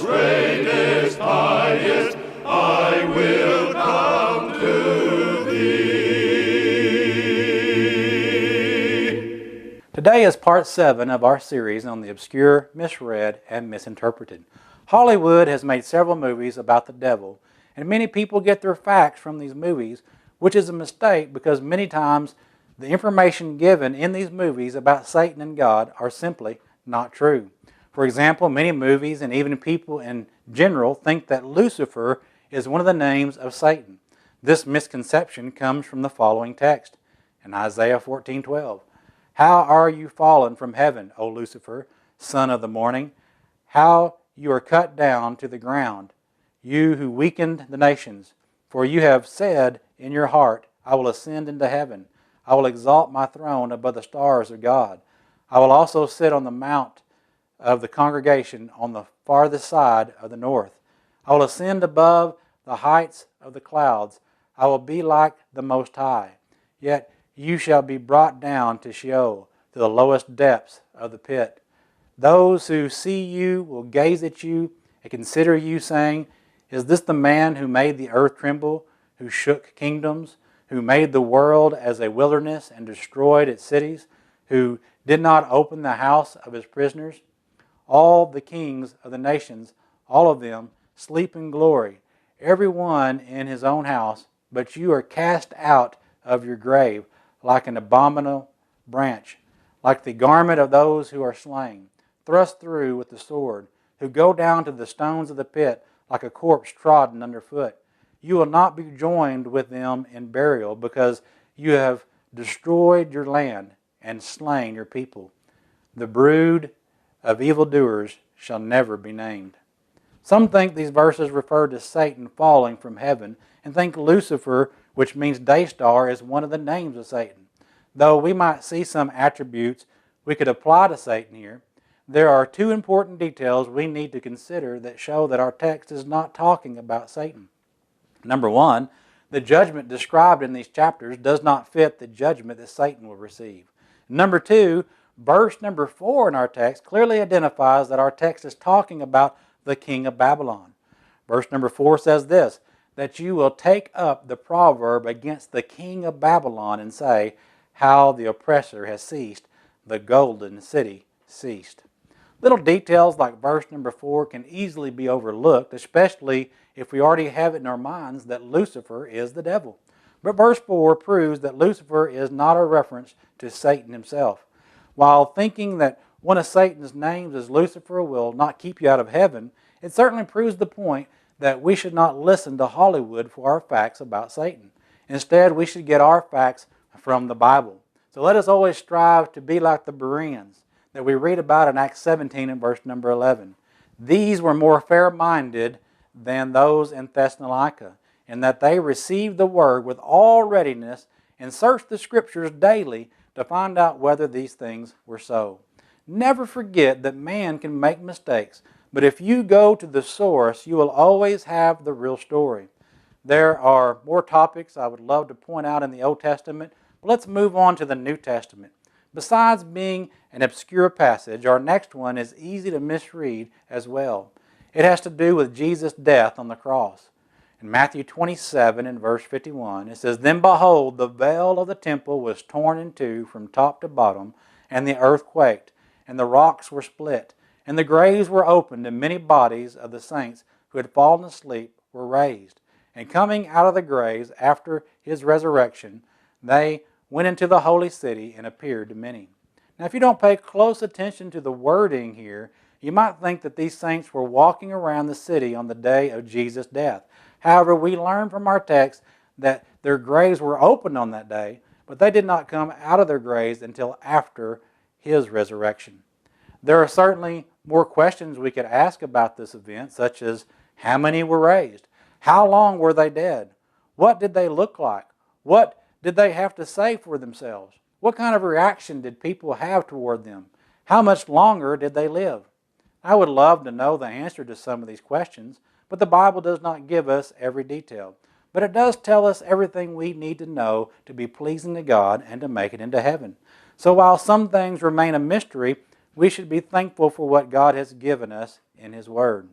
lowest, greatest, highest, I will come to thee. Today is part 7 of our series on the obscure, misread, and misinterpreted. Hollywood has made several movies about the devil, and many people get their facts from these movies, which is a mistake because many times the information given in these movies about Satan and God are simply not true. For example, many movies and even people in general think that Lucifer is one of the names of Satan. This misconception comes from the following text in Isaiah 14:12. How are you fallen from heaven, O Lucifer, son of the morning? How you are cut down to the ground, you who weakened the nations. For you have said in your heart, I will ascend into heaven. I will exalt my throne above the stars of God. I will also sit on the mount of the congregation on the farthest side of the north. I will ascend above the heights of the clouds. I will be like the Most High. Yet you shall be brought down to Sheol, to the lowest depths of the pit. Those who see you will gaze at you and consider you, saying, is this the man who made the earth tremble, who shook kingdoms, who made the world as a wilderness and destroyed its cities, who did not open the house of his prisoners? All the kings of the nations, all of them, sleep in glory, every one in his own house, but you are cast out of your grave like an abominable branch, like the garment of those who are slain, thrust through with the sword, who go down to the stones of the pit like a corpse trodden underfoot. You will not be joined with them in burial, because you have destroyed your land and slain your people. The brood of evildoers shall never be named. Some think these verses refer to Satan falling from heaven and think Lucifer, which means day star, is one of the names of Satan. Though we might see some attributes we could apply to Satan here, there are two important details we need to consider that show that our text is not talking about Satan. Number one, the judgment described in these chapters does not fit the judgment that Satan will receive. Number two, verse number 4 in our text clearly identifies that our text is talking about the king of Babylon. Verse number 4 says this, that you will take up the proverb against the king of Babylon and say, how the oppressor has ceased, the golden city ceased. Little details like verse number 4 can easily be overlooked, especially if we already have it in our minds that Lucifer is the devil. But verse 4 proves that Lucifer is not a reference to Satan himself. While thinking that one of Satan's names is Lucifer will not keep you out of heaven, it certainly proves the point that we should not listen to Hollywood for our facts about Satan. Instead, we should get our facts from the Bible. So let us always strive to be like the Bereans that we read about in Acts 17 and verse number 11. These were more fair-minded than those in Thessalonica, in that they received the word with all readiness and searched the Scriptures daily to find out whether these things were so. Never forget that man can make mistakes, but if you go to the source, you will always have the real story. There are more topics I would love to point out in the Old Testament, but let's move on to the New Testament. Besides being an obscure passage, our next one is easy to misread as well. It has to do with Jesus' death on the cross. In Matthew 27 and verse 51, it says, then behold, the veil of the temple was torn in two from top to bottom, and the earth quaked, and the rocks were split, and the graves were opened, and many bodies of the saints who had fallen asleep were raised. And coming out of the graves after his resurrection, they went into the holy city and appeared to many. Now, if you don't pay close attention to the wording here, you might think that these saints were walking around the city on the day of Jesus' death. However, we learn from our text that their graves were opened on that day, but they did not come out of their graves until after his resurrection. There are certainly more questions we could ask about this event, such as how many were raised? How long were they dead? What did they look like? What did they have to say for themselves? What kind of reaction did people have toward them? How much longer did they live? I would love to know the answer to some of these questions, but the Bible does not give us every detail. But it does tell us everything we need to know to be pleasing to God and to make it into heaven. So while some things remain a mystery, we should be thankful for what God has given us in His Word.